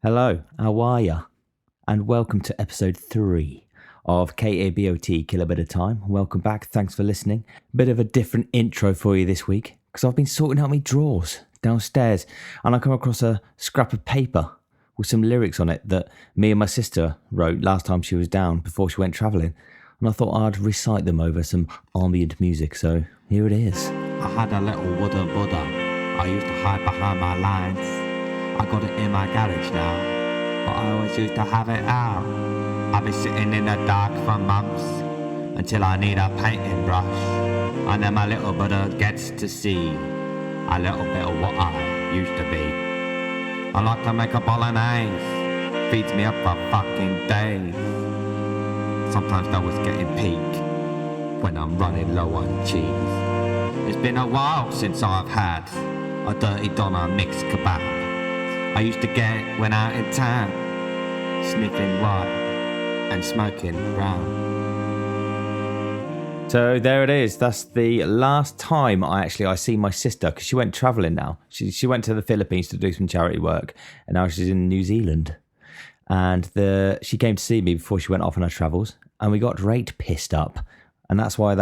Hello, how are ya? And welcome to episode 3 of KABOT Kill a Bit of Time. Welcome back, thanks for listening. Bit of a different intro for you this week, because I've been sorting out my drawers downstairs, and I come across a scrap of paper with some lyrics on it that me and my sister wrote last time she was down before she went travelling, and I thought I'd recite them over some ambient music, so here it is. I had a little wooden Buddha. I used to hide behind my lines. I got it in my garage now, but I always used to have it out. I've been sitting in the dark for months until I need a painting brush, and then my little Buddha gets to see a little bit of what I used to be. I like to make a bolognese, feeds me up for fucking days. Sometimes that was getting peak when I'm running low on cheese. It's been a while since I've had a dirty doner mixed kebab. I used to get it when out in town, sniffing white and smoking brown. So there it is. That's the last time I see my sister, because she went travelling now. She went to the Philippines to do some charity work, and now she's in New Zealand. And she came to see me before she went off on her travels, and we got rate pissed up. And that's why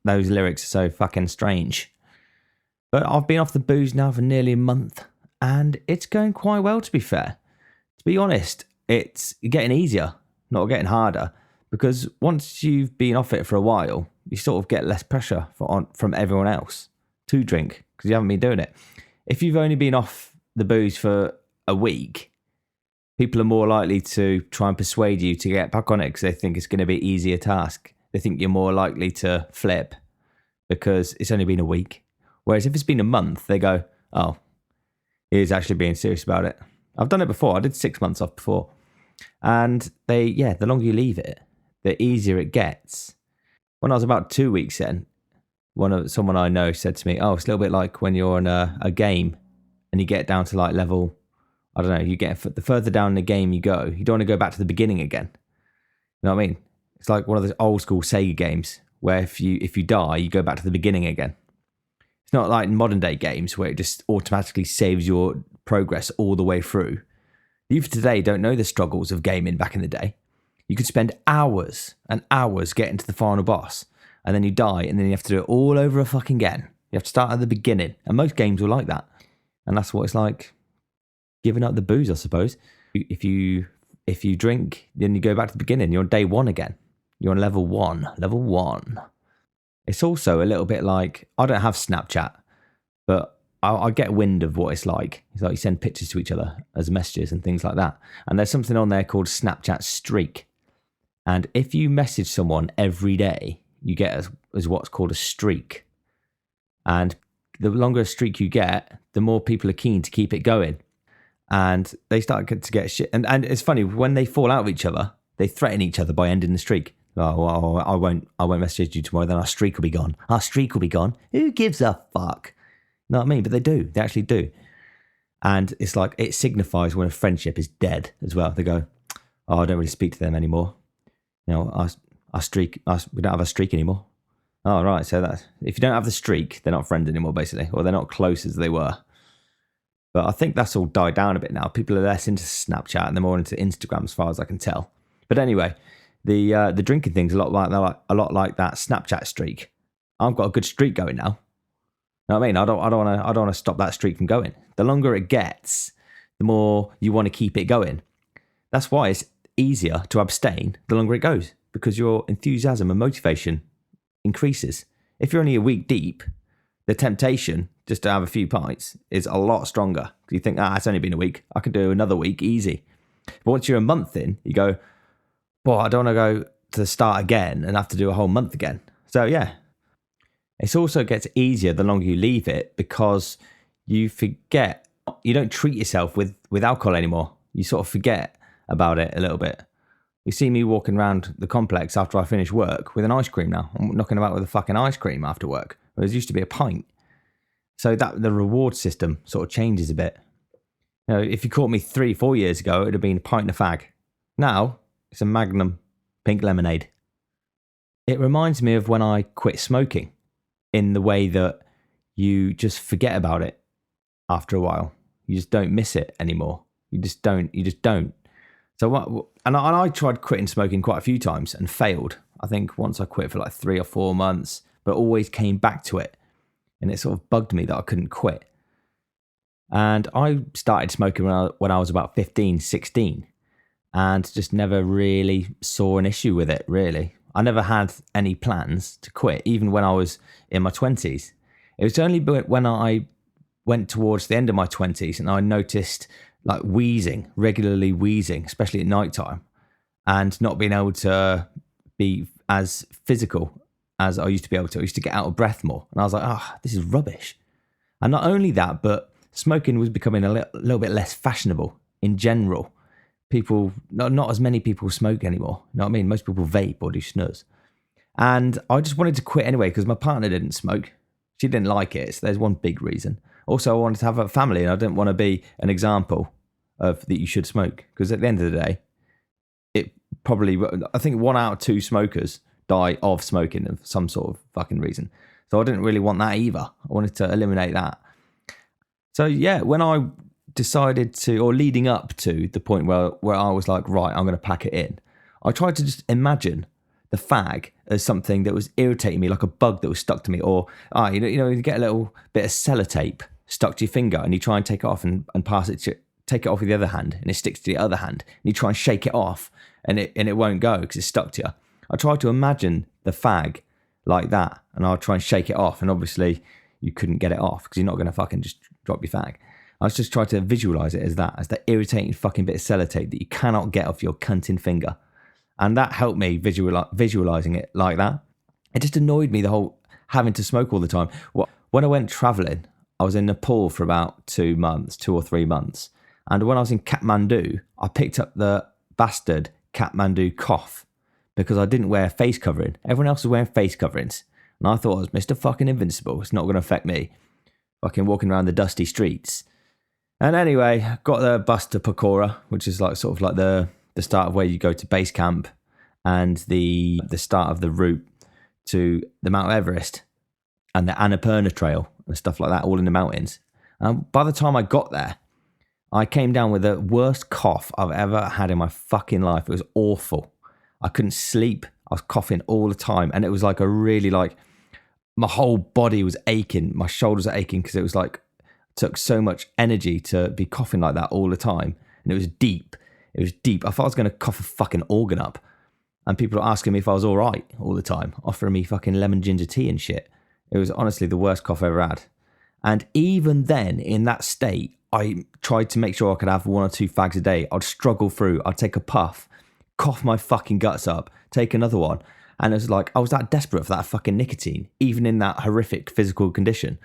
those lyrics are so fucking strange. But I've been off the booze now for nearly a month, and it's going quite well, to be fair. To be honest, it's getting easier, not getting harder, because once you've been off it for a while, you sort of get less pressure from everyone else to drink, because you haven't been doing it. If you've only been off the booze for a week, people are more likely to try and persuade you to get back on it because they think it's going to be an easier task. They think you're more likely to flip because it's only been a week. Whereas if it's been a month, they go, oh, he's actually being serious about it. I've done it before. I did 6 months off before. And the longer you leave it, the easier it gets. When I was about 2 weeks in, someone I know said to me, oh, it's a little bit like when you're on a game and you get down to like level, I don't know, you get the further down in the game you go, you don't want to go back to the beginning again. You know what I mean? It's like one of those old school Sega games where if you die, you go back to the beginning again. It's not like modern day games where it just automatically saves your progress all the way through. Youth today don't know the struggles of gaming back in the day. You could spend hours and hours getting to the final boss, and then you die, and then you have to do it all over fucking again. You have to start at the beginning, and most games are like that. And that's what it's like giving up the booze, I suppose. If you drink, then you go back to the beginning. You're on day one again. You're on level one. It's also a little bit like, I don't have Snapchat, but I get wind of what it's like. It's like you send pictures to each other as messages and things like that. And there's something on there called Snapchat Streak. And if you message someone every day, you get as what's called a streak. And the longer a streak you get, the more people are keen to keep it going. And they start to get shit. And it's funny, when they fall out with each other, they threaten each other by ending the streak. Oh, well, I won't message you tomorrow, then our streak will be gone. Our streak will be gone. Who gives a fuck? You know what I mean? But they do. They actually do. And it's like, it signifies when a friendship is dead as well. They go, oh, I don't really speak to them anymore. You know, we don't have a streak anymore. Oh, right. So if you don't have the streak, they're not friends anymore, basically. Or they're not close as they were. But I think that's all died down a bit now. People are less into Snapchat and they're more into Instagram as far as I can tell. But anyway, the drinking thing's a lot like that Snapchat streak. I've got a good streak going now. You know what I mean? I don't want to stop that streak from going. The longer it gets, the more you want to keep it going. That's why it's easier to abstain the longer it goes, because your enthusiasm and motivation increases. If you're only a week deep, the temptation just to have a few pints is a lot stronger. You think, it's only been a week. I can do another week easy. But once you're a month in, you go, well, I don't want to go to the start again and have to do a whole month again. So yeah, it also gets easier the longer you leave it, because you forget, you don't treat yourself with alcohol anymore. You sort of forget about it a little bit. You see me walking around the complex after I finish work with an ice cream now. I'm knocking about with a fucking ice cream after work. Whereas it used to be a pint. So that the reward system sort of changes a bit. You know, if you caught me 3-4 years ago, it would have been a pint and a fag. Now, it's a Magnum pink lemonade. It reminds me of when I quit smoking, in the way that you just forget about it after a while. You just don't miss it anymore. You just don't. So what? And I tried quitting smoking quite a few times and failed. I think once I quit for like 3 or 4 months, but always came back to it. And it sort of bugged me that I couldn't quit. And I started smoking when I was about 15, 16, and just never really saw an issue with it, really. I never had any plans to quit, even when I was in my 20s. It was only when I went towards the end of my 20s and I noticed like wheezing, regularly wheezing, especially at nighttime, and not being able to be as physical as I used to be able to. I used to get out of breath more. And I was like, this is rubbish. And not only that, but smoking was becoming a little bit less fashionable in general. People, not as many people smoke anymore. You know what I mean? Most people vape or do snus. And I just wanted to quit anyway because my partner didn't smoke. She didn't like it. So there's one big reason. Also, I wanted to have a family and I didn't want to be an example of that you should smoke. Because at the end of the day, I think 1 out of 2 smokers die of smoking of some sort of fucking reason. So I didn't really want that either. I wanted to eliminate that. So yeah, when I decided to, or leading up to the point where I was like, right, I'm going to pack it in, I tried to just imagine the fag as something that was irritating me, like a bug that was stuck to me, or you get a little bit of sellotape stuck to your finger and you try and take it off and take it off with the other hand and it sticks to the other hand and you try and shake it off and it won't go because it's stuck to you. I tried to imagine the fag like that and I'll try and shake it off, and obviously you couldn't get it off because you're not going to fucking just drop your fag. I was just trying to visualize it as that irritating fucking bit of sellotape that you cannot get off your cunting finger. And that helped me visualizing it like that. It just annoyed me, the whole having to smoke all the time. When I went traveling, I was in Nepal for about 2 or 3 months. And when I was in Kathmandu, I picked up the bastard Kathmandu cough because I didn't wear a face covering. Everyone else was wearing face coverings. And I thought I was Mr. fucking Invincible. It's not going to affect me. Fucking walking around the dusty streets. And anyway, got the bus to Pokora, which is like sort of like the start of where you go to base camp and the start of the route to the Mount Everest and the Annapurna Trail and stuff like that, all in the mountains. And by the time I got there, I came down with the worst cough I've ever had in my fucking life. It was awful. I couldn't sleep. I was coughing all the time. And it was like my whole body was aching. My shoulders were aching because it was like, took so much energy to be coughing like that all the time. And it was deep. I thought I was going to cough a fucking organ up. And people were asking me if I was all right all the time, offering me fucking lemon ginger tea and shit. It was honestly the worst cough I ever had. And even then, in that state, I tried to make sure I could have 1 or 2 fags a day. I'd struggle through. I'd take a puff, cough my fucking guts up, take another one. And it was like, I was that desperate for that fucking nicotine, even in that horrific physical condition.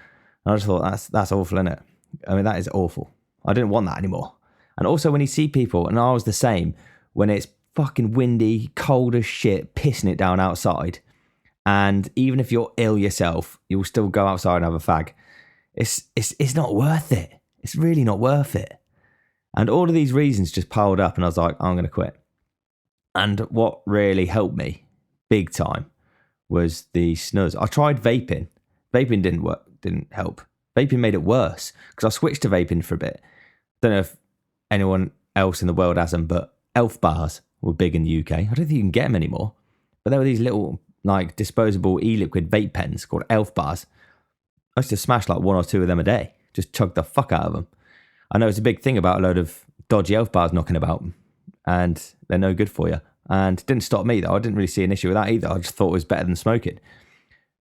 And I just thought, that's awful, innit? I mean, that is awful. I didn't want that anymore. And also when you see people, and I was the same, when it's fucking windy, cold as shit, pissing it down outside, and even if you're ill yourself, you'll still go outside and have a fag. It's not worth it. It's really not worth it. And all of these reasons just piled up, and I was like, I'm going to quit. And what really helped me, big time, was the snus. I tried vaping. Vaping didn't help. Vaping made it worse because I switched to vaping for a bit. Don't know if anyone else in the world has them, but Elf bars were big in the UK. I don't think you can get them anymore. But there were these little like disposable e-liquid vape pens called Elf bars. I used to smash like 1 or 2 of them a day. Just chug the fuck out of them. I know it's a big thing about a load of dodgy Elf bars knocking about, and they're no good for you. And it didn't stop me though. I didn't really see an issue with that either. I just thought it was better than smoking.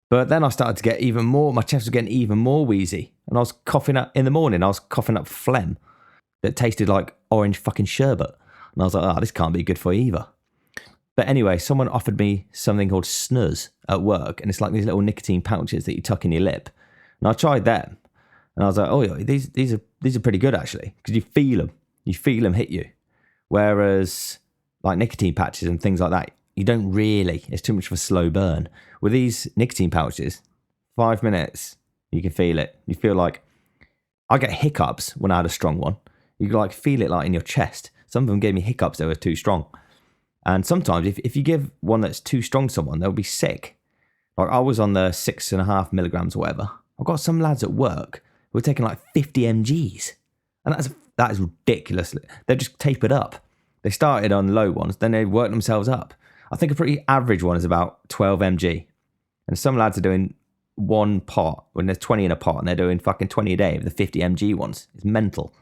But then I started to get even more, my chest was getting even more wheezy. And I was coughing up, in the morning, I was coughing up phlegm that tasted like orange fucking sherbet. And I was like, this can't be good for you either. But anyway, someone offered me something called snus at work. And it's like these little nicotine pouches that you tuck in your lip. And I tried them. And I was like, oh, yeah, these are pretty good actually. Because you feel them. You feel them hit you. Whereas like nicotine patches and things like that, you don't really. It's too much of a slow burn. With these nicotine pouches, 5 minutes, you can feel it. You feel like, I get hiccups when I had a strong one. You can like feel it like in your chest. Some of them gave me hiccups that were too strong. And sometimes if you give one that's too strong to someone, they'll be sick. Like I was on the 6.5 milligrams or whatever. I've got some lads at work who are taking like 50 mgs. And That is ridiculous. They're just tapered up. They started on low ones, then they worked themselves up. I think a pretty average one is about 12 mg. And some lads are doing one pot when there's 20 in a pot, and they're doing fucking 20 a day of the 50 mg ones. It's mental.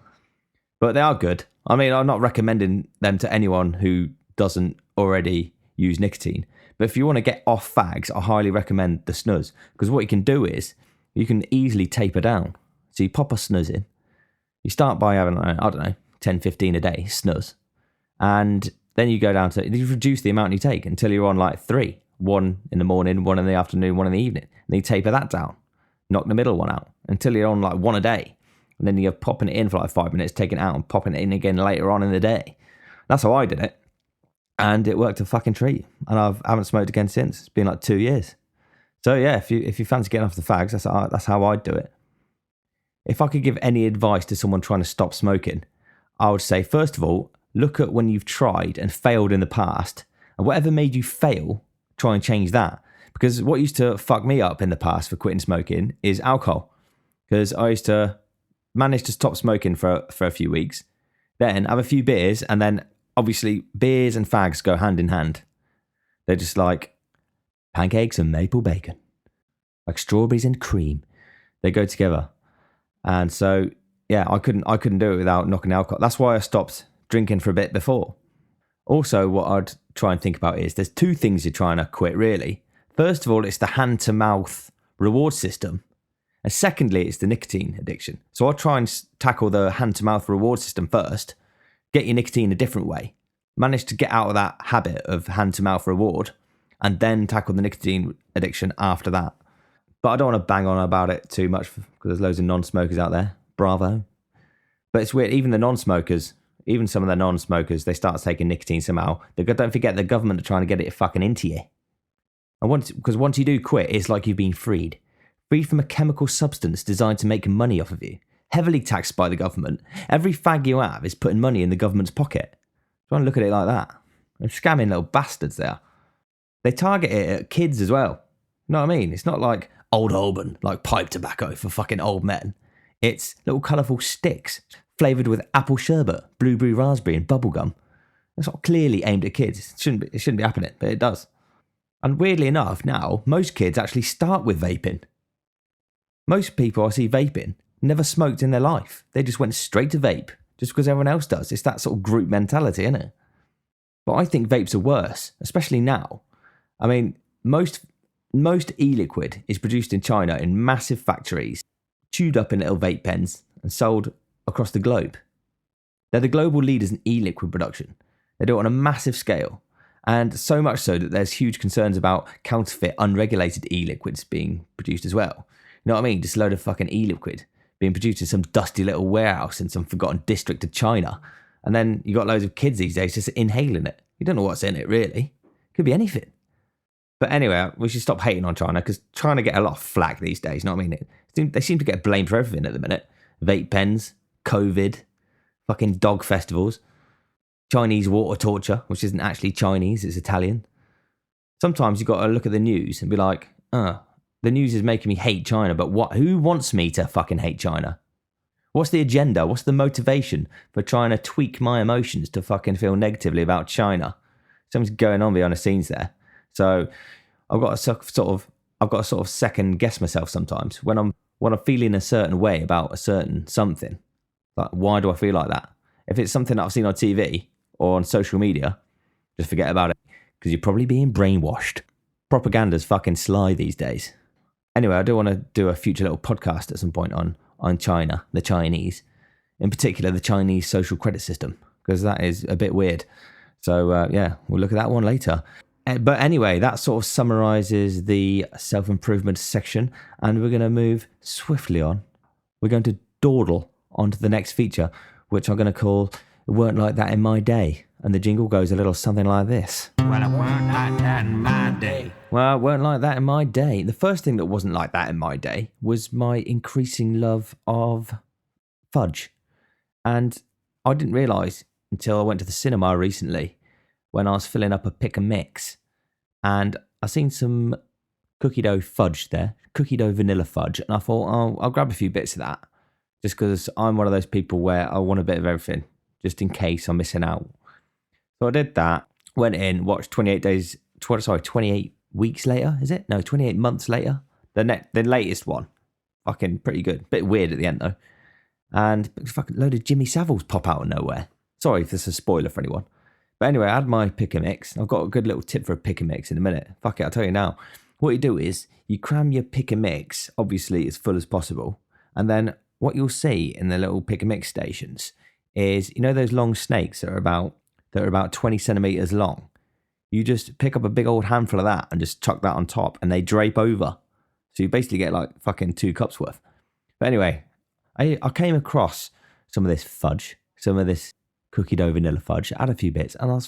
But they are good. I mean, I'm not recommending them to anyone who doesn't already use nicotine. But if you want to get off fags, I highly recommend the snus. Because what you can do is you can easily taper down. So you pop a snus in. You start by having, I don't know, 10, 15 a day snus. And then you go down to, you reduce the amount you take until you're on like 3. 1 in the morning, 1 in the afternoon, 1 in the evening. And then you taper that down. Knock the middle one out until you're on like 1 a day. And then you're popping it in for like 5 minutes, taking it out and popping it in again later on in the day. That's how I did it. And it worked a fucking treat. And I haven't smoked again since. It's been like 2 years. So yeah, if you fancy getting off the fags, that's how I'd do it. If I could give any advice to someone trying to stop smoking, I would say, first of all, look at when you've tried and failed in the past. And whatever made you fail, try and change that. Because what used to fuck me up in the past for quitting smoking is alcohol. Because I used to manage to stop smoking for a few weeks, then have a few beers, and then obviously beers and fags go hand in hand. They're just like pancakes and maple bacon, like strawberries and cream. They go together. And so, yeah, I couldn't do it without knocking alcohol. That's why I stopped drinking for a bit before. Also, what I'd try and think about is there's 2 things you're trying to quit, really. First of all, it's the hand-to-mouth reward system. And secondly, it's the nicotine addiction. So I'll try and tackle the hand-to-mouth reward system first, get your nicotine a different way, manage to get out of that habit of hand-to-mouth reward, and then tackle the nicotine addiction after that. But I don't want to bang on about it too much because there's loads of non-smokers out there. Bravo. But it's weird, even the non-smokers, even some of the non-smokers, they start taking nicotine somehow. Don't forget the government are trying to get it fucking into you. And because once you do quit, it's like you've been freed. Freed from a chemical substance designed to make money off of you. Heavily taxed by the government. Every fag you have is putting money in the government's pocket. Try and look at it like that. They're scamming little bastards there. They target it at kids as well. You know what I mean? It's not like Old Holborn, like pipe tobacco for fucking old men. It's little colourful sticks flavoured with apple sherbet, blueberry raspberry and bubblegum. It's not clearly aimed at kids. It shouldn't be happening, but it does. And weirdly enough, now, most kids actually start with vaping. Most people I see vaping never smoked in their life. They just went straight to vape, just because everyone else does. It's that sort of group mentality, isn't it? But I think vapes are worse, especially now. I mean, most e-liquid is produced in China in massive factories, chewed up in little vape pens and sold across the globe. They're the global leaders in e-liquid production. They do it on a massive scale. And so much so that there's huge concerns about counterfeit, unregulated e-liquids being produced as well. You know what I mean? Just a load of fucking e-liquid being produced in some dusty little warehouse in some forgotten district of China. And then you got loads of kids these days just inhaling it. You don't know what's in it, really. Could be anything. But anyway, we should stop hating on China because China get a lot of flack these days. You know what I mean? They seem to get blamed for everything at the minute. Vape pens, COVID, fucking dog festivals, Chinese water torture, which isn't actually Chinese, it's Italian. Sometimes you've got to look at the news and be like, the news is making me hate China, but what? Who wants me to fucking hate China? What's the agenda? What's the motivation for trying to tweak my emotions to fucking feel negatively about China? Something's going on behind the scenes there. So I've got to sort of second guess myself sometimes when I'm feeling a certain way about a certain something. Like, why do I feel like that? If it's something that I've seen on TV or on social media, just forget about it because you're probably being brainwashed. Propaganda's fucking sly these days. Anyway, I do want to do a future little podcast at some point on China, the Chinese, in particular the Chinese social credit system, because that is a bit weird. So yeah, we'll look at that one later. But anyway, that sort of summarises the self-improvement section, and we're going to move swiftly on. We're going to dawdle onto the next feature, which I'm going to call It Weren't Like That in My Day. And the jingle goes a little something like this. Well, it weren't like that in my day. Well, it weren't like that in my day. The first thing that wasn't like that in my day was my increasing love of fudge. And I didn't realise until I went to the cinema recently when I was filling up a pick and mix. And I seen some cookie dough fudge there, cookie dough vanilla fudge. And I thought, I'll grab a few bits of that. just because I'm one of those people where I want a bit of everything, just in case I'm missing out. So I did that, went in, watched 28 weeks later, is it? No, 28 months later. The latest one. Fucking pretty good. Bit weird at the end though. And a fucking load of Jimmy Saviles pop out of nowhere. Sorry if this is a spoiler for anyone. But anyway, I had my pick and mix. I've got a good little tip for a pick and mix in a minute. Fuck it, I'll tell you now. What you do is you cram your pick and mix, obviously as full as possible. And then what you'll see in the little pick and mix stations is, you know, those long snakes that are about 20 centimeters long. You just pick up a big old handful of that and just chuck that on top and they drape over. So you basically get like fucking 2 cups worth. But anyway, I came across some of this fudge, some of this cookie dough vanilla fudge. I had a few bits and I was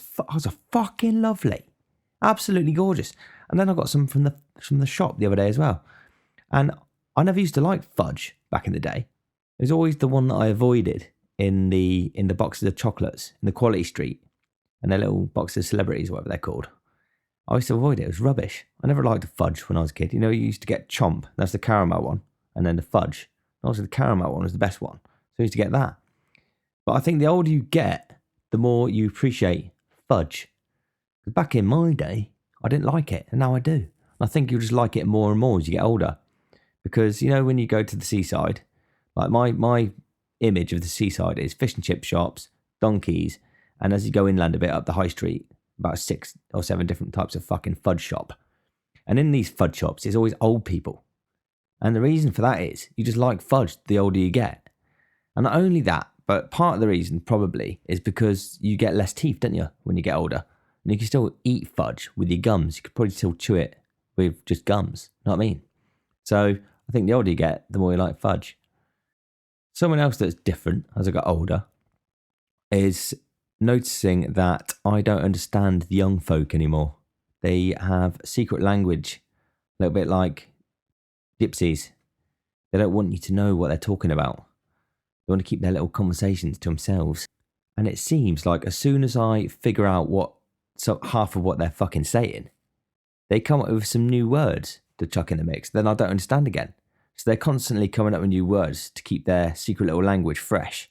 fucking lovely. Absolutely gorgeous. And then I got some from the shop the other day as well. And I never used to like fudge back in the day. It was always the one that I avoided in the boxes of chocolates in the Quality Street and their little boxes of celebrities, whatever they're called. I used to avoid it. It was rubbish. I never liked fudge when I was a kid. You know, you used to get chomp. That's the caramel one. And then the fudge. Also, the caramel one was the best one. So I used to get that. But I think the older you get, the more you appreciate fudge. Back in my day, I didn't like it. And now I do. And I think you'll just like it more and more as you get older. Because, you know, when you go to the seaside, like my image of the seaside is fish and chip shops, donkeys, and as you go inland a bit up the high street, about 6 or 7 different types of fucking fudge shop. And in these fudge shops, it's always old people. And the reason for that is you just like fudge the older you get. And not only that, but part of the reason probably is because you get less teeth, don't you, when you get older? And you can still eat fudge with your gums. You could probably still chew it with just gums. Know what I mean? So I think the older you get, the more you like fudge. Someone else that's different as I got older is noticing that I don't understand the young folk anymore. They have secret language, a little bit like gypsies. They don't want you to know what they're talking about. They want to keep their little conversations to themselves. And it seems like as soon as I figure out half of what they're fucking saying, they come up with some new words to chuck in the mix. Then I don't understand again. So they're constantly coming up with new words to keep their secret little language fresh.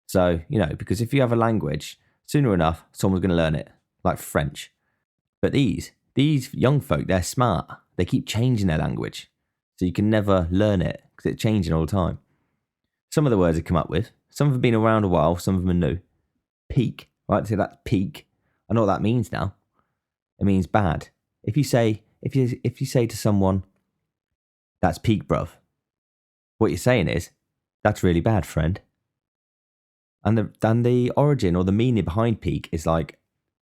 So, you know, because if you have a language, sooner enough, someone's going to learn it, like French. But these young folk, they're smart. They keep changing their language. So you can never learn it because it's changing all the time. Some of the words I come up with, some of them have been around a while, some of them are new. Peak, right? So that's peak. I know what that means now. It means bad. If you say to someone, that's peak, bruv, what you're saying is, that's really bad, friend. And the origin or the meaning behind peak is like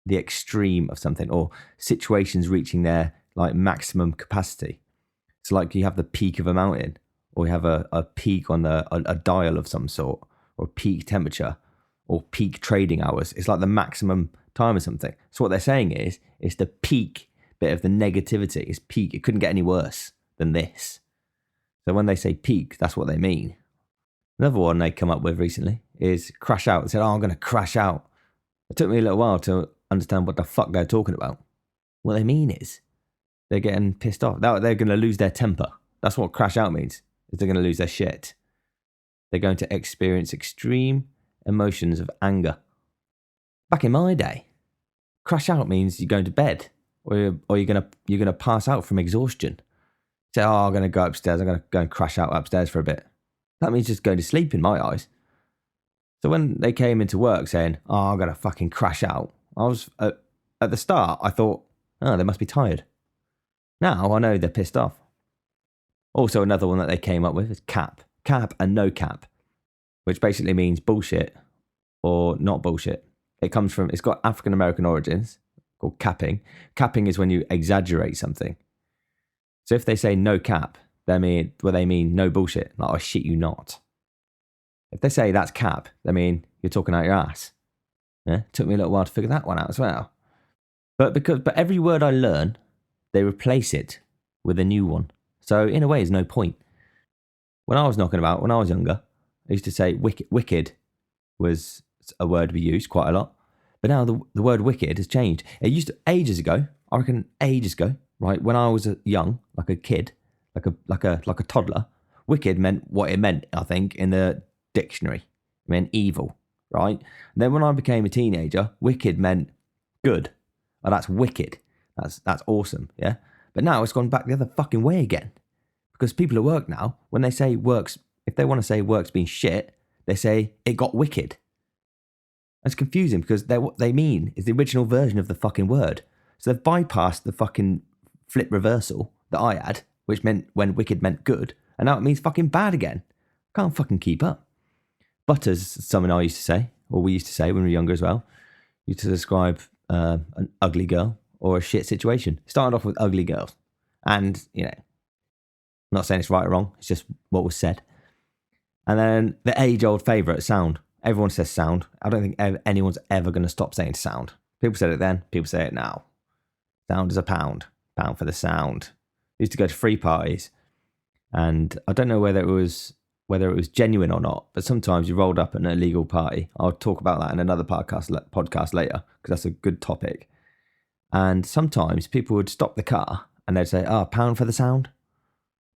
the extreme of something or situations reaching their like maximum capacity. So like you have the peak of a mountain or you have a peak on a dial of some sort or peak temperature or peak trading hours. It's like the maximum time or something. So what they're saying is it's the peak bit of the negativity. It's peak. It couldn't get any worse than this. So when they say peak, that's what they mean. Another one they come up with recently is crash out. They said, I'm going to crash out. It took me a little while to understand what the fuck they're talking about. What they mean is they're getting pissed off. They're going to lose their temper. That's what crash out means, is they're going to lose their shit. They're going to experience extreme emotions of anger. Back in my day, crash out means you're going to bed or you're going to pass out from exhaustion. Say, I'm going to go upstairs. I'm going to go and crash out upstairs for a bit. That means just going to sleep in my eyes. So when they came into work saying, I'm going to fucking crash out, I was, at the start, I thought, they must be tired. Now I know they're pissed off. Also, another one that they came up with is cap. Cap and no cap, which basically means bullshit or not bullshit. It's got African American origins called capping. Capping is when you exaggerate something. So if they say no cap, they mean no bullshit, like I shit you not. If they say that's cap, they mean you're talking out your ass. Yeah, took me a little while to figure that one out as well. But every word I learn, they replace it with a new one. So in a way, there's no point. When I was knocking about, when I was younger, I used to say wicked was a word we used quite a lot. But now the word wicked has changed. It used to, ages ago, right? When I was young, like a kid, like a toddler, Wicked meant what it meant, I think, in the dictionary. It meant evil, right? And then when I became a teenager, wicked meant good. Oh, that's wicked. That's awesome, yeah? But now it's gone back the other fucking way again. Because people at work now, when they say work's, if they want to say work's been shit, they say it got wicked. It's confusing because what they mean is the original version of the fucking word. So they've bypassed the fucking flip reversal that I had, which meant when wicked meant good, and now it means fucking bad again. Can't fucking keep up. Butters, something I used to say, or we used to say when we were younger as well. Used to describe an ugly girl or a shit situation. Started off with ugly girls. And, you know, I'm not saying it's right or wrong, it's just what was said. And then the age-old favourite, sound. Everyone says sound. I don't think anyone's ever going to stop saying sound. People said it then, people say it now. Sound is a pound. Pound for the sound. I used to go to free parties, and I don't know whether it was genuine or not, but sometimes you rolled up at an illegal party. I'll talk about that in another podcast later, because that's a good topic. And sometimes people would stop the car and they'd say, pound for the sound?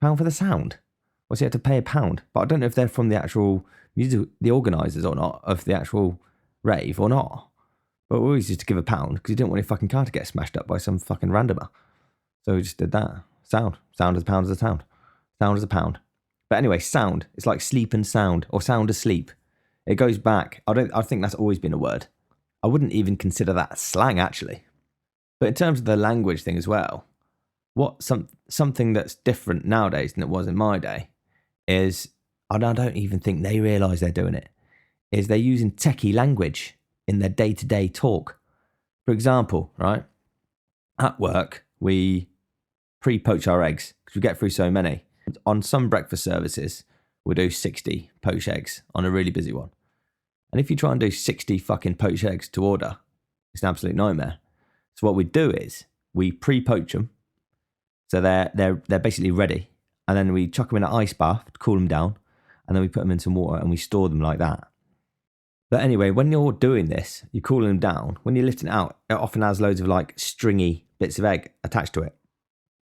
Pound for the sound? Well, so you had to pay a pound. But I don't know if they're from the actual music, the organisers or not, of the actual rave or not. But we always used to give a pound because you didn't want your fucking car to get smashed up by some fucking randomer. So we just did that. Sound. Sound as a pound as a sound. Sound as a pound. But anyway, sound. It's like sleep and sound, or sound asleep. It goes back. I think that's always been a word. I wouldn't even consider that slang, actually. But in terms of the language thing as well, something that's different nowadays than it was in my day is, and I don't even think they realise they're doing it, is they're using techie language in their day-to-day talk. For example, right, at work, we pre-poach our eggs because we get through so many. On some breakfast services, we'll do 60 poached eggs on a really busy one. And if you try and do 60 fucking poached eggs to order, it's an absolute nightmare. So what we do is we pre-poach them, so they're basically ready, and then we chuck them in an ice bath to cool them down, and then we put them in some water and we store them like that. But anyway, when you're doing this, you're cooling them down. When you're lifting it out, it often has loads of like stringy bits of egg attached to it.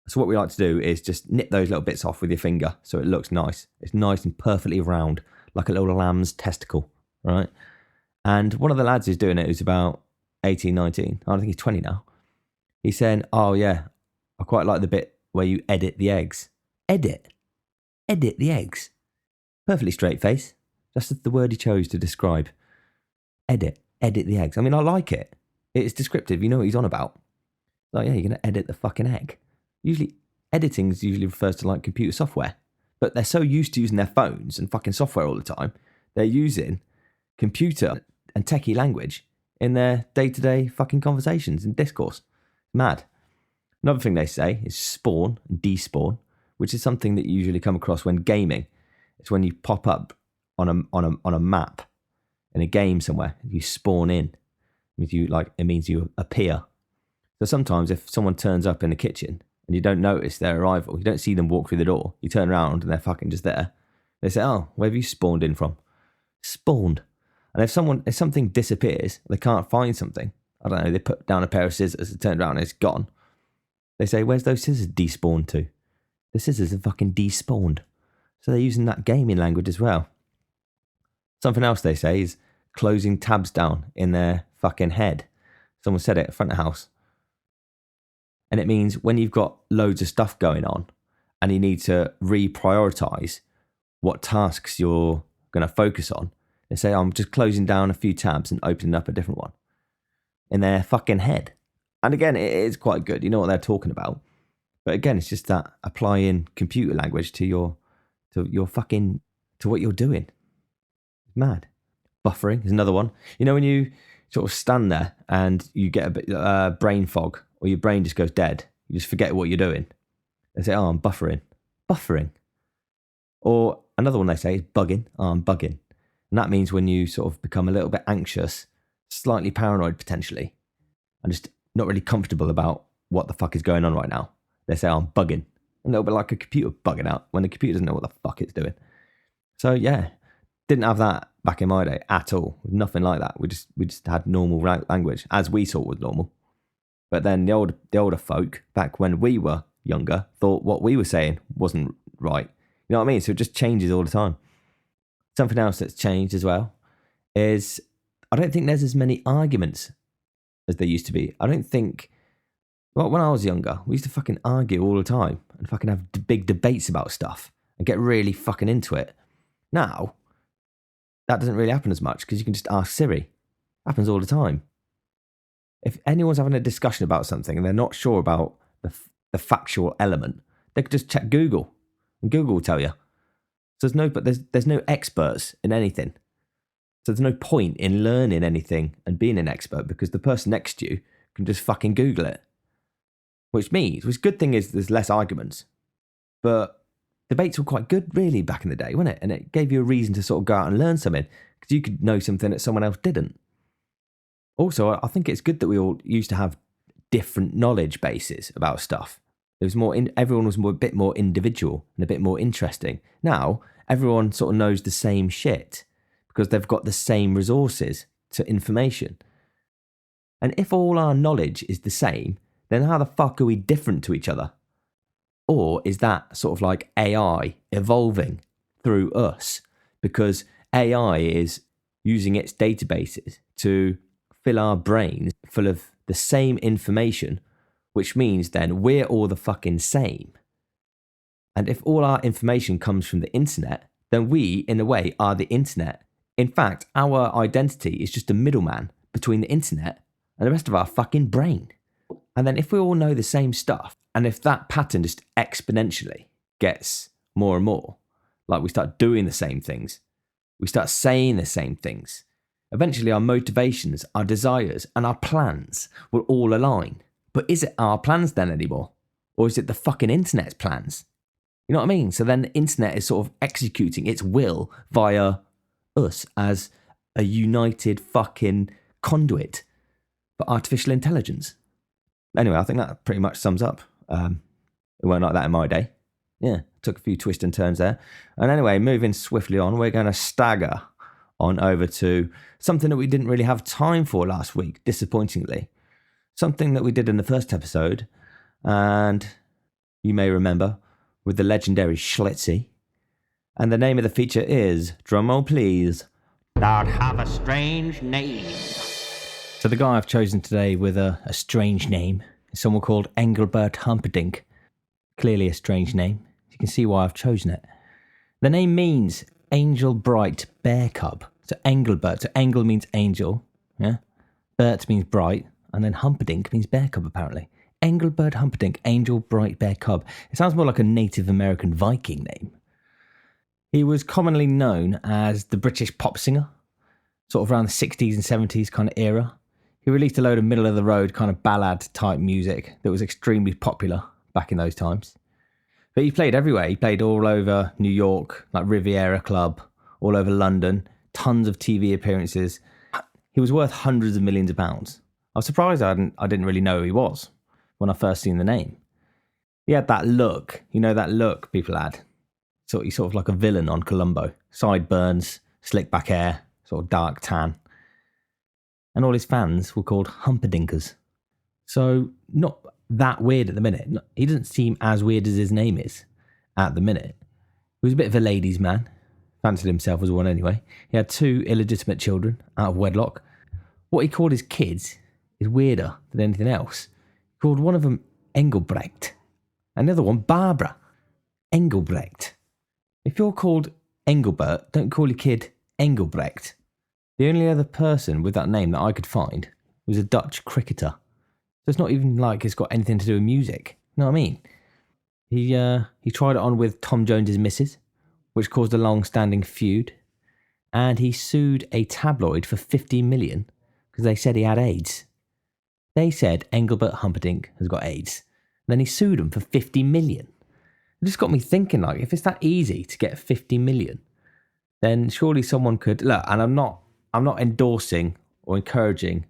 So what we like to do is just nip those little bits off with your finger so it looks nice. It's nice and perfectly round, like a little lamb's testicle, right? And one of the lads who's doing it, who's about 18, 19, I think he's 20 now. He's saying, oh yeah, I quite like the bit where you edit the eggs. Edit the eggs. Perfectly straight face. That's the word he chose to describe. Edit the eggs. I mean, I like it. It's descriptive. You know what he's on about. Like, yeah, you're going to edit the fucking egg. Usually, editing usually refers to like computer software. But they're so used to using their phones and fucking software all the time, they're using computer and techie language in their day-to-day fucking conversations and discourse. Mad. Another thing they say is spawn and despawn, which is something that you usually come across when gaming. It's when you pop up on a map in a game somewhere. You spawn in. It means you appear. So sometimes if someone turns up in the kitchen and you don't notice their arrival, you don't see them walk through the door, you turn around and they're fucking just there. They say, oh, where have you spawned in from? Spawned. And if something disappears, they can't find something, I don't know, they put down a pair of scissors, they turn around and it's gone. They say, where's those scissors despawned to? The scissors are fucking despawned. So they're using that gaming language as well. Something else they say is closing tabs down in their fucking head. Someone said it at front of house. And it means when you've got loads of stuff going on and you need to reprioritize what tasks you're going to focus on, they say, I'm just closing down a few tabs and opening up a different one in their fucking head. And again, it is quite good. You know what they're talking about. But again, it's just that applying computer language to what you're doing. It's mad. Buffering is another one. You know, when you sort of stand there and you get a bit brain fog, or your brain just goes dead, you just forget what you're doing. They say, oh, I'm buffering. Buffering. Or another one they say is bugging. Oh, I'm bugging. And that means when you sort of become a little bit anxious, slightly paranoid potentially, and just not really comfortable about what the fuck is going on right now. They say, oh, I'm bugging. A little bit like a computer bugging out when the computer doesn't know what the fuck it's doing. So yeah, didn't have that back in my day at all. Nothing like that. We just had normal language as we thought was normal. But then the older folk back when we were younger thought what we were saying wasn't right. You know what I mean? So it just changes all the time. Something else that's changed as well is I don't think there's as many arguments as there used to be. I don't think... Well, when I was younger, we used to fucking argue all the time and fucking have big debates about stuff and get really fucking into it. Now, that doesn't really happen as much because you can just ask Siri. It happens all the time. If anyone's having a discussion about something and they're not sure about the factual element, they could just check Google and Google will tell you. So there's no experts in anything. So there's no point in learning anything and being an expert because the person next to you can just fucking Google it. Which good thing is there's less arguments. But debates were quite good really back in the day, wasn't it? And it gave you a reason to sort of go out and learn something because you could know something that someone else didn't. Also, I think it's good that we all used to have different knowledge bases about stuff. It was everyone was a bit more individual and a bit more interesting. Now, everyone sort of knows the same shit because they've got the same resources to information. And if all our knowledge is the same, then how the fuck are we different to each other? Or is that sort of like AI evolving through us? Because AI is using its databases to fill our brains full of the same information, which means then we're all the fucking same. And if all our information comes from the internet, then we, in a way, are the internet. In fact, our identity is just a middleman between the internet and the rest of our fucking brain. And then if we all know the same stuff, and if that pattern just exponentially gets more and more, like we start doing the same things, we start saying the same things, eventually our motivations, our desires, and our plans will all align. But is it our plans then anymore? Or is it the fucking internet's plans? You know what I mean? So then the internet is sort of executing its will via us as a united fucking conduit for artificial intelligence. Anyway, I think that pretty much sums up. It weren't like that in my day. Yeah, took a few twists and turns there. And anyway, moving swiftly on, we're going to stagger on over to something that we didn't really have time for last week, disappointingly. Something that we did in the first episode, and you may remember, with the legendary Schlitzy. And the name of the feature is, drumroll please, Thou'd have a strange name. So the guy I've chosen today with a strange name is someone called Engelbert Humperdinck. Clearly a strange name. You can see why I've chosen it. The name means Angel Bright Bear Cub. So Engelbert. So Engel means angel. Yeah. Bert means bright. And then Humperdinck means bear cub, apparently. Engelbert Humperdinck, Angel Bright Bear Cub. It sounds more like a Native American Viking name. He was commonly known as the British pop singer, sort of around the 60s and 70s kind of era. He released a load of middle-of-the-road kind of ballad-type music that was extremely popular back in those times. But he played everywhere. He played all over New York, like Riviera Club, all over London, tons of TV appearances. He was worth hundreds of millions of pounds. I was surprised I didn't really know who he was when I first seen the name. He had that look, that look people had. He's sort of like a villain on Columbo. Sideburns, slick back hair, sort of dark tan. And all his fans were called Humperdinkers. So not that weird at the minute. He doesn't seem as weird as his name is at the minute. He was a bit of a ladies' man. Fancied himself as one anyway. He had 2 illegitimate children out of wedlock. What he called his kids is weirder than anything else. He called one of them Engelbrecht. Another one Barbara. Engelbrecht. If you're called Engelbert, don't call your kid Engelbrecht. The only other person with that name that I could find was a Dutch cricketer. So it's not even like it's got anything to do with music. You know what I mean? He tried it on with Tom Jones's missus, which caused a long-standing feud. And he sued a tabloid for 50 million because they said he had AIDS. They said Engelbert Humperdinck has got AIDS. Then he sued them for 50 million. It just got me thinking, like, if it's that easy to get 50 million, then surely someone could... Look, and I'm not endorsing or encouraging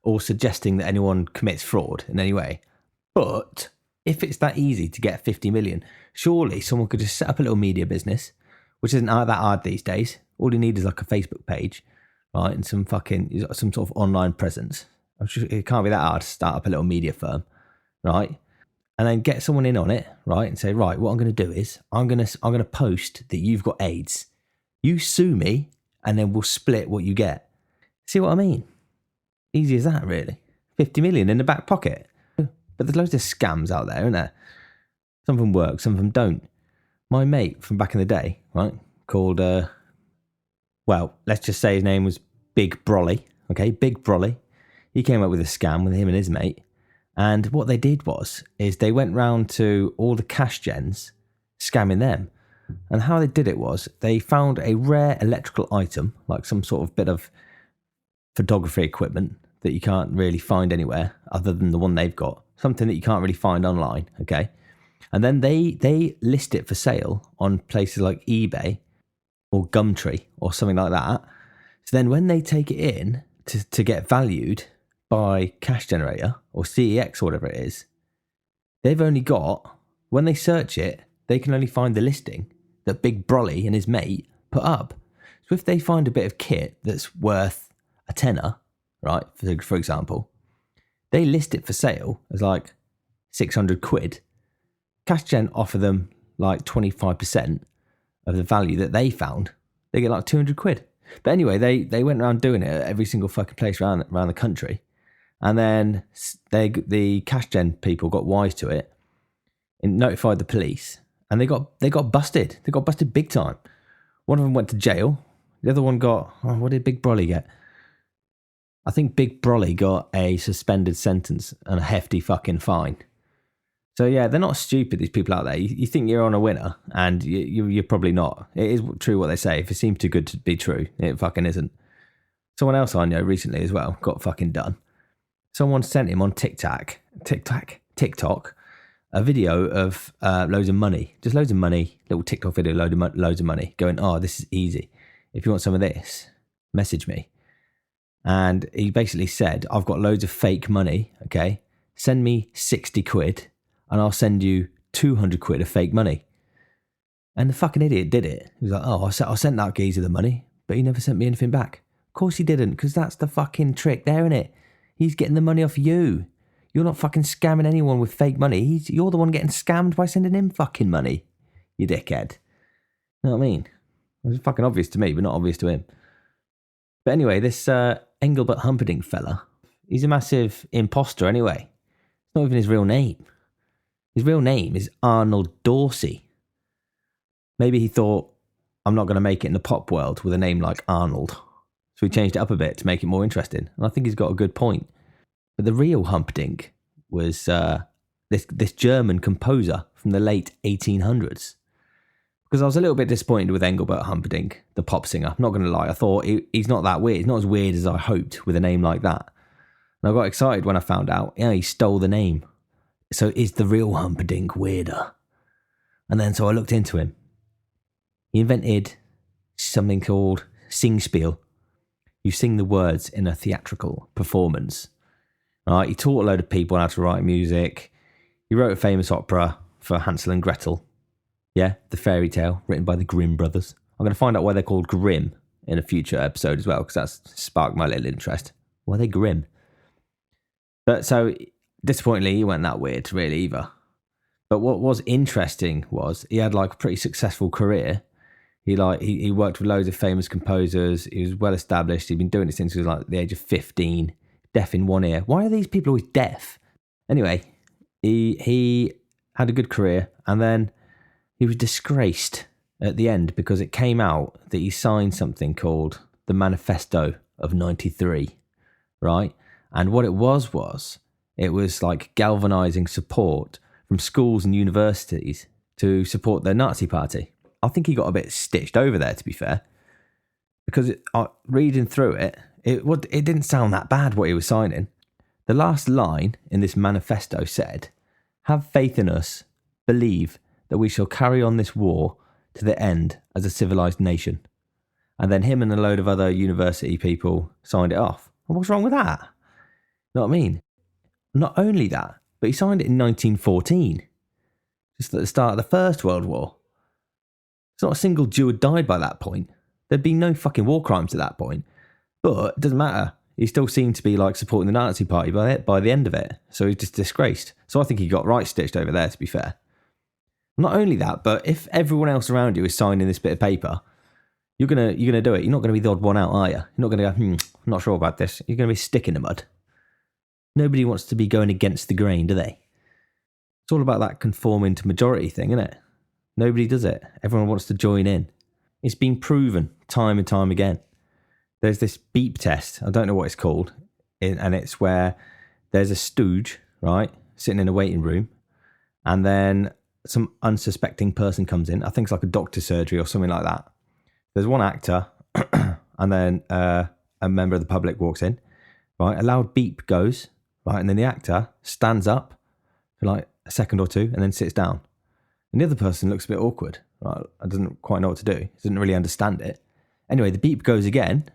or suggesting that anyone commits fraud in any way. But if it's that easy to get 50 million, surely someone could just set up a little media business, which isn't that hard these days. All you need is like a Facebook page, right? And some sort of online presence. I'm sure it can't be that hard to start up a little media firm, right? and then get someone in on it, right? And say, right, what I'm going to do is I'm going to post that you've got AIDS. You sue me, and then we'll split what you get. See what I mean? Easy as that, really. 50 million in the back pocket. But there's loads of scams out there, isn't there? Some of them work, some of them don't. My mate from back in the day, right, called, well, let's just say his name was Big Brolly. Okay, Big Brolly. He came up with a scam with him and his mate. And what they did is they went round to all the cash gens, scamming them. And how they did it was they found a rare electrical item, like some sort of bit of photography equipment that you can't really find anywhere other than the one they've got. Something that you can't really find online, okay? And then they list it for sale on places like eBay or Gumtree or something like that. So then when they take it in to get valued by Cash Generator or CEX or whatever it is, they've only got, when they search it, they can only find the listing that Big Brolly and his mate put up. So if they find a bit of kit that's worth a tenner, right, for example, they list it for sale as like 600 quid. Cash Gen offer them like 25% of the value that they found. They get like 200 quid. But anyway, they went around doing it at every single fucking place around the country. And then the Cash Gen people got wise to it and notified the police. And they got busted. They got busted big time. One of them went to jail. The other one got, what did Big Brolly get? I think Big Brolly got a suspended sentence and a hefty fucking fine. So yeah, they're not stupid, these people out there. You think you're on a winner, and you're probably not. It is true what they say. If it seems too good to be true, it fucking isn't. Someone else I know recently as well got fucking done. Someone sent him on TikTok, a video of loads of money. Just loads of money, little TikTok video, loads of money, going, oh, this is easy. If you want some of this, message me. And he basically said, I've got loads of fake money, okay? Send me 60 quid. And I'll send you 200 quid of fake money. And the fucking idiot did it. He was like, oh, I sent that geezer the money, but he never sent me anything back. Of course he didn't, because that's the fucking trick there, innit? He's getting the money off you. You're not fucking scamming anyone with fake money. You're the one getting scammed by sending him fucking money, you dickhead. You know what I mean? It was fucking obvious to me, but not obvious to him. But anyway, this Engelbert Humperdinck fella, he's a massive imposter anyway. It's not even his real name. His real name is Arnold Dorsey. Maybe he thought, I'm not going to make it in the pop world with a name like Arnold. So he changed it up a bit to make it more interesting. And I think he's got a good point. But the real Humperdinck was this German composer from the late 1800s. Because I was a little bit disappointed with Engelbert Humperdinck, the pop singer. I'm not going to lie. I thought he's not that weird. He's not as weird as I hoped with a name like that. And I got excited when I found out, he stole the name. So is the real Humperdinck weirder? And then so I looked into him. He invented something called singspiel. You sing the words in a theatrical performance. All right, he taught a load of people how to write music. He wrote a famous opera for Hansel and Gretel. Yeah, the fairy tale written by the Grimm brothers. I'm going to find out why they're called Grimm in a future episode as well, because that's sparked my little interest. Why are they Grimm? But so, disappointingly, he wasn't that weird really either. But what was interesting was he had like a pretty successful career. He worked with loads of famous composers. He was well established. He'd been doing it since he was like the age of 15, deaf in one ear. Why are these people always deaf? Anyway, he had a good career, and then he was disgraced at the end because it came out that he signed something called the Manifesto of 93, right? And what it was it was like galvanizing support from schools and universities to support the Nazi party. I think he got a bit stitched over there, to be fair, because reading through it, it didn't sound that bad what he was signing. The last line in this manifesto said, "Have faith in us, believe that we shall carry on this war to the end as a civilized nation." And then him and a load of other university people signed it off. And what's wrong with that? You know what I mean? Not only that, but he signed it in 1914, just at the start of the First World War. It's not a single Jew had died by that point. There'd been no fucking war crimes at that point. But it doesn't matter. he still seemed to be like supporting the Nazi party by the end of it. So he's just disgraced. So I think he got right stitched over there, to be fair. Not only that, but if everyone else around you is signing this bit of paper, you're gonna do it. You're not gonna be the odd one out, are you? You're not gonna go, I'm not sure about this. You're gonna be sticking in the mud. Nobody wants to be going against the grain, do they? It's all about that conforming to majority thing, isn't it? Nobody does it. Everyone wants to join in. It's been proven time and time again. There's this beep test. I don't know what it's called. And it's where there's a stooge, right, sitting in a waiting room. And then some unsuspecting person comes in. I think it's like a doctor's surgery or something like that. There's one actor and then a member of the public walks in, right? A loud beep goes, right? And then the actor stands up for like a second or two and then sits down. And the other person looks a bit awkward, right? I doesn't quite know what to do. He doesn't really understand it. Anyway, the beep goes again.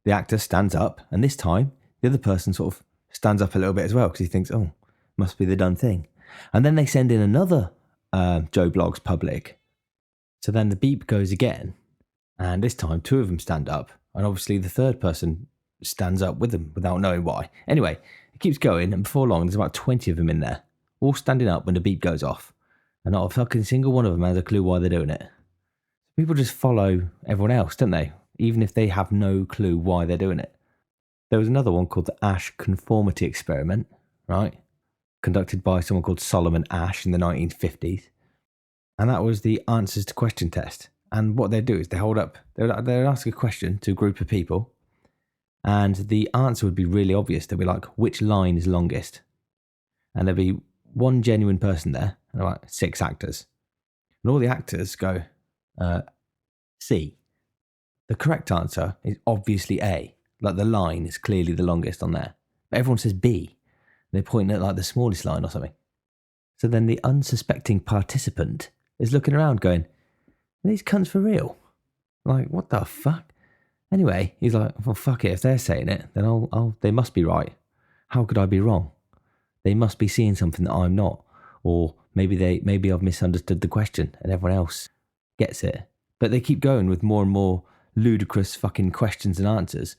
The actor stands up, and this time the other person sort of stands up a little bit as well because he thinks, oh, must be the done thing. And then they send in another Joe Bloggs public. So then the beep goes again, and this time two of them stand up, and obviously the third person stands up with them without knowing why. Anyway, it keeps going, and before long there's about 20 of them in there, all standing up when the beep goes off, and not a fucking single one of them has a clue why they're doing it. People just follow everyone else, don't they? Even if they have no clue why they're doing it. There was another one called the Ash Conformity Experiment, right? Conducted by someone called Solomon Ash in the 1950s. And that was the answers to question test. And what they'd do is they'd ask a question to a group of people, and the answer would be really obvious. They'd be like, which line is longest? And there'd be one genuine person there, and about 6 actors. And all the actors go, C. The correct answer is obviously A. Like the line is clearly the longest on there. But everyone says B. They're pointing at like the smallest line or something. So then the unsuspecting participant is looking around going, are these cunts for real? Like, what the fuck? Anyway, he's like, well, fuck it. If they're saying it, then they must be right. How could I be wrong? They must be seeing something that I'm not. Or maybe I've misunderstood the question and everyone else gets it. But they keep going with more and more ludicrous fucking questions and answers,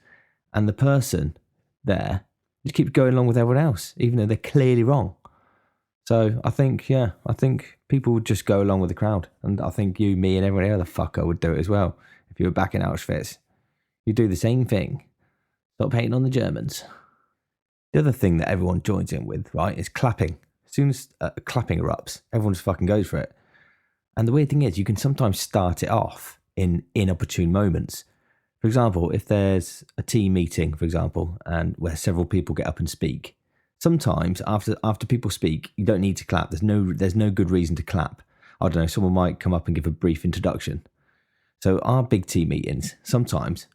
and the person there just keeps going along with everyone else, even though they're clearly wrong. So I think people would just go along with the crowd, and I think you, me, and every other fucker would do it as well. If you were back in Auschwitz, you do the same thing. Stop hating on the Germans. The other thing that everyone joins in with, right, is clapping. As soon as clapping erupts, everyone just fucking goes for it. And the weird thing is, you can sometimes start it off in inopportune moments. For example, if there's a team meeting, for example, and where several people get up and speak, sometimes after people speak, you don't need to clap. There's no good reason to clap. I don't know, someone might come up and give a brief introduction. So our big team meetings, sometimes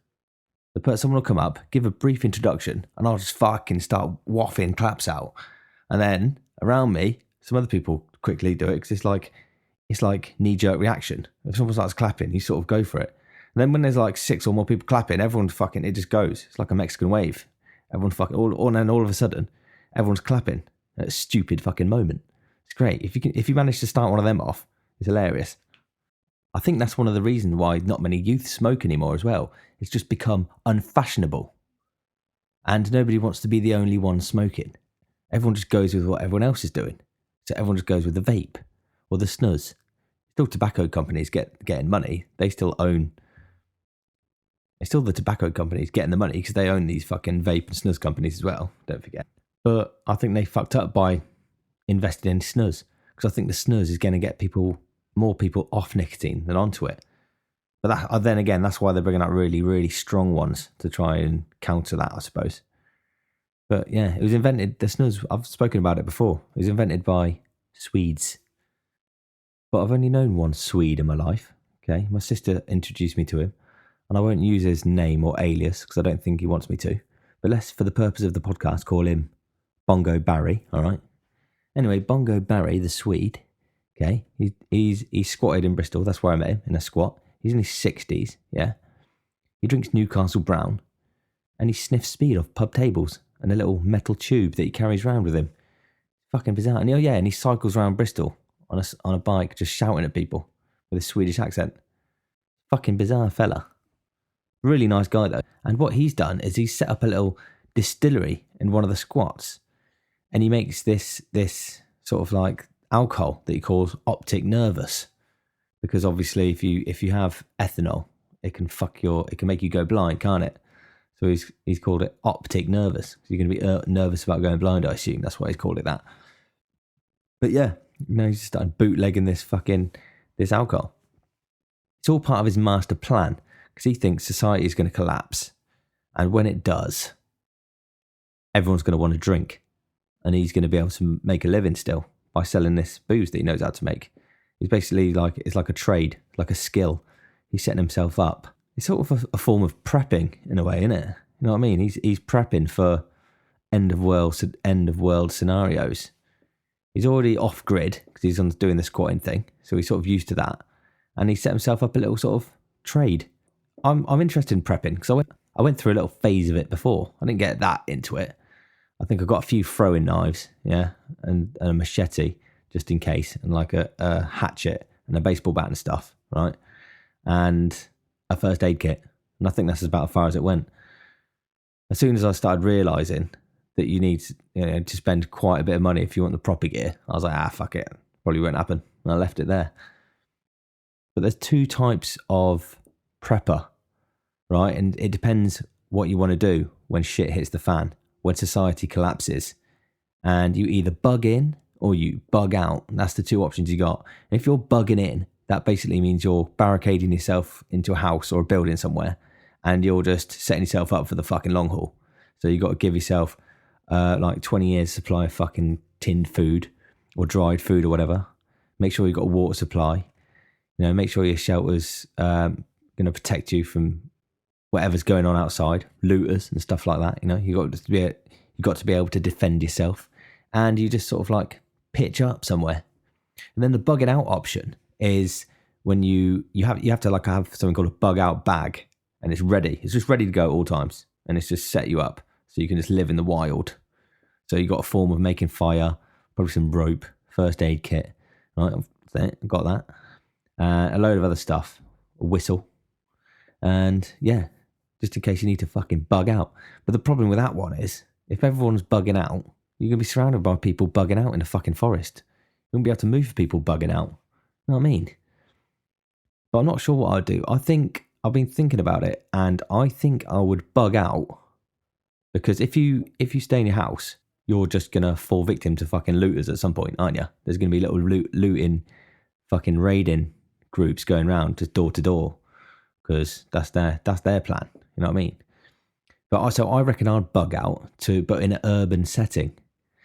someone will come up, give a brief introduction, and I'll just fucking start waffing claps out. And then around me, some other people quickly do it because it's like knee-jerk reaction. If someone starts clapping, you sort of go for it. And then when there's like 6 or more people clapping, everyone fucking, it just goes. It's like a Mexican wave. Everyone fucking, and then all of a sudden, everyone's clapping at a stupid fucking moment. It's great. If you manage to start one of them off, it's hilarious. I think that's one of the reasons why not many youth smoke anymore as well. It's just become unfashionable. And nobody wants to be the only one smoking. Everyone just goes with what everyone else is doing. So everyone just goes with the vape or the snus. Still tobacco companies getting money. It's still the tobacco companies getting the money because they own these fucking vape and snus companies as well. Don't forget. But I think they fucked up by investing in snus, because I think the snus is going to get more people off nicotine than onto it. But then again, that's why they're bringing out really, really strong ones to try and counter that, I suppose. But yeah, it was invented, the snus, I've spoken about it before. It was invented by Swedes. But I've only known one Swede in my life. Okay, my sister introduced me to him, and I won't use his name or alias because I don't think he wants me to. But let's, for the purpose of the podcast, call him Bongo Barry. All right. Anyway, Bongo Barry, the Swede. Okay, he's squatted in Bristol. That's where I met him, in a squat. He's in his 60s. Yeah, he drinks Newcastle Brown, and he sniffs speed off pub tables and a little metal tube that he carries around with him. Fucking bizarre. And and he cycles around Bristol on a bike, just shouting at people with a Swedish accent. Fucking bizarre fella. Really nice guy though. And what he's done is he's set up a little distillery in one of the squats, and he makes this sort of like alcohol that he calls optic nervous, because obviously if you have ethanol, it can make you go blind, can't it? So he's called it optic nervous. So you're going to be nervous about going blind, I assume. That's why he's called it that. But yeah, he's started bootlegging this alcohol. It's all part of his master plan, because he thinks society is going to collapse. And when it does, everyone's going to want to drink. And he's going to be able to make a living still by selling this booze that he knows how to make. He's basically it's like a trade, like a skill. He's setting himself up. It's sort of a form of prepping in a way, isn't it? You know what I mean? He's prepping for end of world scenarios. He's already off grid because he's on doing the squatting thing, so he's sort of used to that, and he set himself up a little sort of trade. I'm interested in prepping because I went through a little phase of it before. I didn't get that into it. I think I got a few throwing knives, yeah, and a machete just in case, and like a hatchet and a baseball bat and stuff, right? And a first aid kit. And I think that's about as far as it went. As soon as I started realising that you need to spend quite a bit of money if you want the proper gear, I was like, fuck it. Probably won't happen. And I left it there. But there's two types of prepper, right? And it depends what you want to do when shit hits the fan, when society collapses. And you either bug in or you bug out. And that's the two options you got. And if you're bugging in, that basically means you're barricading yourself into a house or a building somewhere, and you're just setting yourself up for the fucking long haul. So you got to give yourself like 20 years supply of fucking tinned food or dried food or whatever. Make sure you've got a water supply. Make sure your shelter's going to protect you from whatever's going on outside, looters and stuff like that. You got to be able to defend yourself, and you just sort of like pitch up somewhere. And then the bugging out option is when you have to like have something called a bug out bag, and it's ready. It's just ready to go at all times, and it's just set you up so you can just live in the wild. So you got a form of making fire, probably some rope, first aid kit, right? I've got that, a load of other stuff, a whistle, and yeah, just in case you need to fucking bug out. But the problem with that one is, if everyone's bugging out, you're gonna be surrounded by people bugging out in the fucking forest. You won't be able to move for people bugging out. You know what I mean? But I'm not sure what I'd do. I think I've been thinking about it, and I think I would bug out, because if you stay in your house, you're just gonna fall victim to fucking looters at some point, aren't you? There's gonna be little looting, fucking raiding groups going around just door to door, because that's their plan. You know what I mean? But also, I reckon I'd bug out but in an urban setting.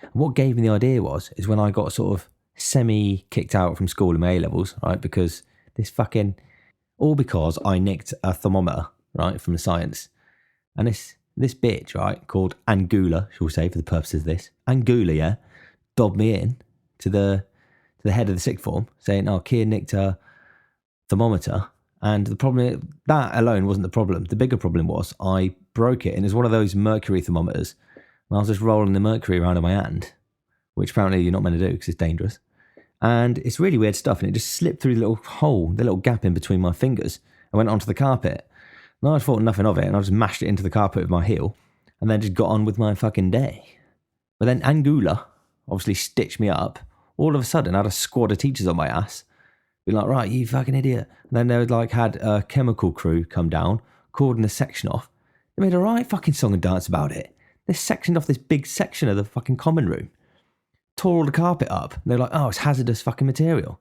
And what gave me the idea is when I got sort of semi-kicked out from school in my A-levels, right? Because because I nicked a thermometer, right, from science. And this bitch, right, called Angula, shall we say, for the purposes of this, Angula, yeah, dobbed me in to the head of the sixth form, saying, Kier nicked a thermometer. And the problem, that alone wasn't the problem. The bigger problem was I broke it, and it's one of those mercury thermometers. And I was just rolling the mercury around in my hand, which apparently you're not meant to do because it's dangerous. And it's really weird stuff, and it just slipped through the little hole, the little gap in between my fingers, and went onto the carpet. And I thought nothing of it, and I just mashed it into the carpet with my heel, and then just got on with my fucking day. But then Angula obviously stitched me up. All of a sudden, I had a squad of teachers on my ass. Be like, right, you fucking idiot. And then they had a chemical crew come down, cordon the section off. They made a right fucking song and dance about it. They sectioned off this big section of the fucking common room. Tore all the carpet up. And they're like, it's hazardous fucking material.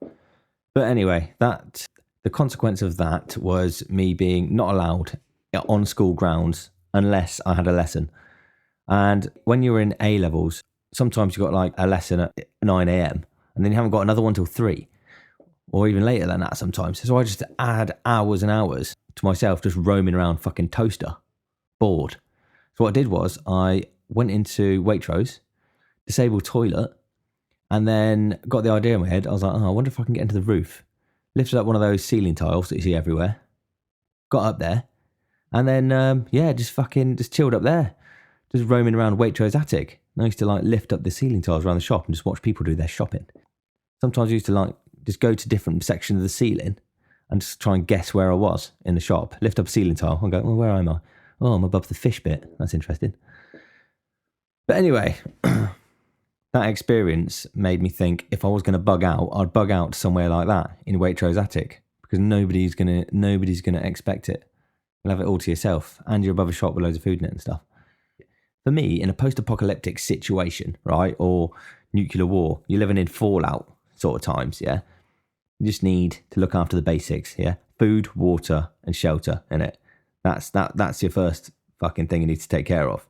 But anyway, the consequence of that was me being not allowed on school grounds unless I had a lesson. And when you're in A-levels, sometimes you've got like a lesson at 9 a.m. and then you haven't got another one till 3, or even later than that sometimes. So I just add hours and hours to myself just roaming around fucking Toaster, bored. So what I did was I went into Waitrose, disabled toilet, and then got the idea in my head. I was like, I wonder if I can get into the roof. Lifted up one of those ceiling tiles that you see everywhere. Got up there. And then, just chilled up there. Just roaming around Waitrose attic. And I used to lift up the ceiling tiles around the shop and just watch people do their shopping. Sometimes I used to just go to different sections of the ceiling and just try and guess where I was in the shop. Lift up a ceiling tile and go, well, where am I? Oh, I'm above the fish bit. That's interesting. But anyway, that experience made me think if I was going to bug out, I'd bug out somewhere like that in Waitrose attic, because nobody's gonna expect it. You'll have it all to yourself, and you're above a shop with loads of food in it and stuff. For me, in a post-apocalyptic situation, right, or nuclear war, you're living in fallout sort of times, yeah? You just need to look after the basics, yeah? Food, water, and shelter, innit? That's your first fucking thing you need to take care of.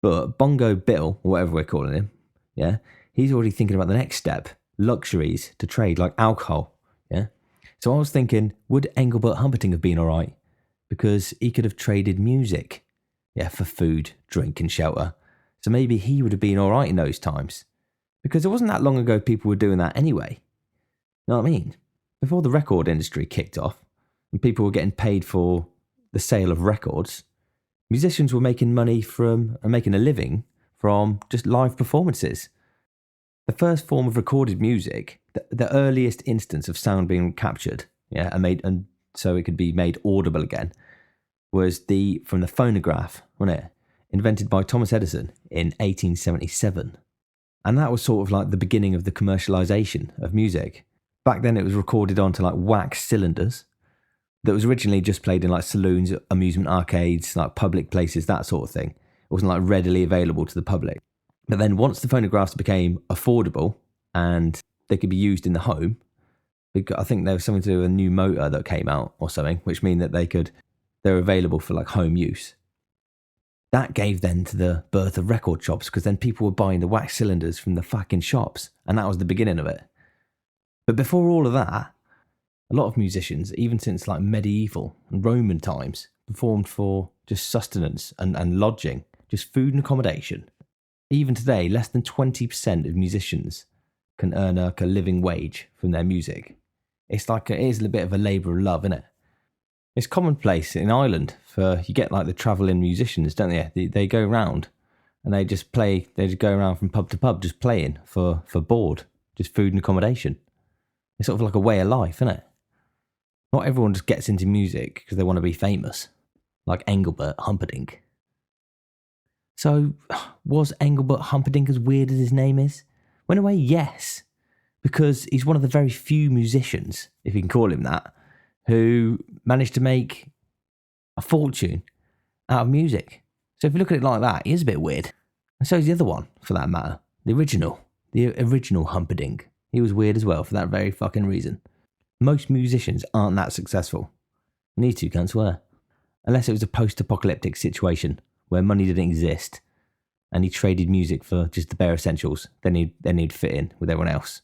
But Bongo Bill, or whatever we're calling him, yeah, he's already thinking about the next step, luxuries to trade like alcohol, yeah? So I was thinking, would Engelbert Humperdinck have been all right? Because he could have traded music, yeah, for food, drink and shelter. So maybe he would have been all right in those times. Because it wasn't that long ago people were doing that anyway. You know what I mean? Before the record industry kicked off and people were getting paid for the sale of records, musicians were making money making a living from just live performances. The first form of recorded music, the earliest instance of sound being captured, yeah, and so it could be made audible again, was from the phonograph, wasn't it? Invented by Thomas Edison in 1877. And that was sort of like the beginning of the commercialization of music. Back then it was recorded onto like wax cylinders that was originally just played in like saloons, amusement arcades, like public places, that sort of thing. It wasn't like readily available to the public. But then once the phonographs became affordable and they could be used in the home, I think there was something to do with a new motor that came out or something, which mean that they're available for like home use. That gave then to the birth of record shops, because then people were buying the wax cylinders from the fucking shops, and that was the beginning of it. But before all of that, a lot of musicians, even since like medieval and Roman times, performed for just sustenance and lodging, just food and accommodation. Even today, less than 20% of musicians can earn a living wage from their music. It is a bit of a labour of love, isn't it? It's commonplace in Ireland you get like the travelling musicians, don't they? They go around and they just go around from pub to pub just playing for board, just food and accommodation. It's sort of like a way of life, isn't it? Not everyone just gets into music because they want to be famous, like Engelbert Humperdinck. So, was Engelbert Humperdinck as weird as his name is? Well, in a way, yes, because he's one of the very few musicians, if you can call him that, who managed to make a fortune out of music. So if you look at it like that, he is a bit weird. And so is the other one, for that matter. The original Humperdinck. He was weird as well, for that very fucking reason. Most musicians aren't that successful. And these two can't swear. Unless it was a post-apocalyptic situation where money didn't exist and he traded music for just the bare essentials, then he'd fit in with everyone else.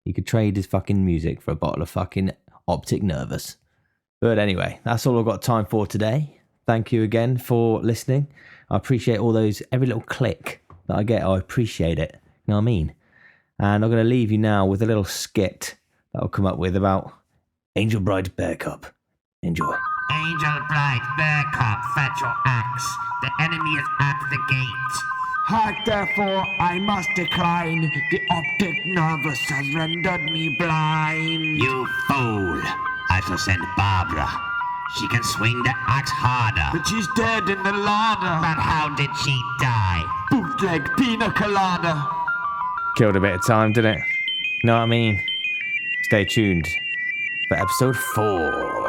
He could trade his fucking music for a bottle of fucking Optic Nervous. But anyway, that's all I've got time for today. Thank you again for listening. I appreciate every little click that I get. I appreciate it. You know what I mean? And I'm going to leave you now with a little skit that I'll come up with about Angel Bright Bear Cub. Enjoy. Angel Bright Bear Cub, fetch your axe. The enemy is at the gate. Hark, therefore, I must decline. The optic nervous has rendered me blind. You fool. I shall send Barbara. She can swing the axe harder. But she's dead in the larder. But how did she die? Bootleg pina colada. Killed a bit of time, didn't it? Know what I mean? Stay tuned for episode 4.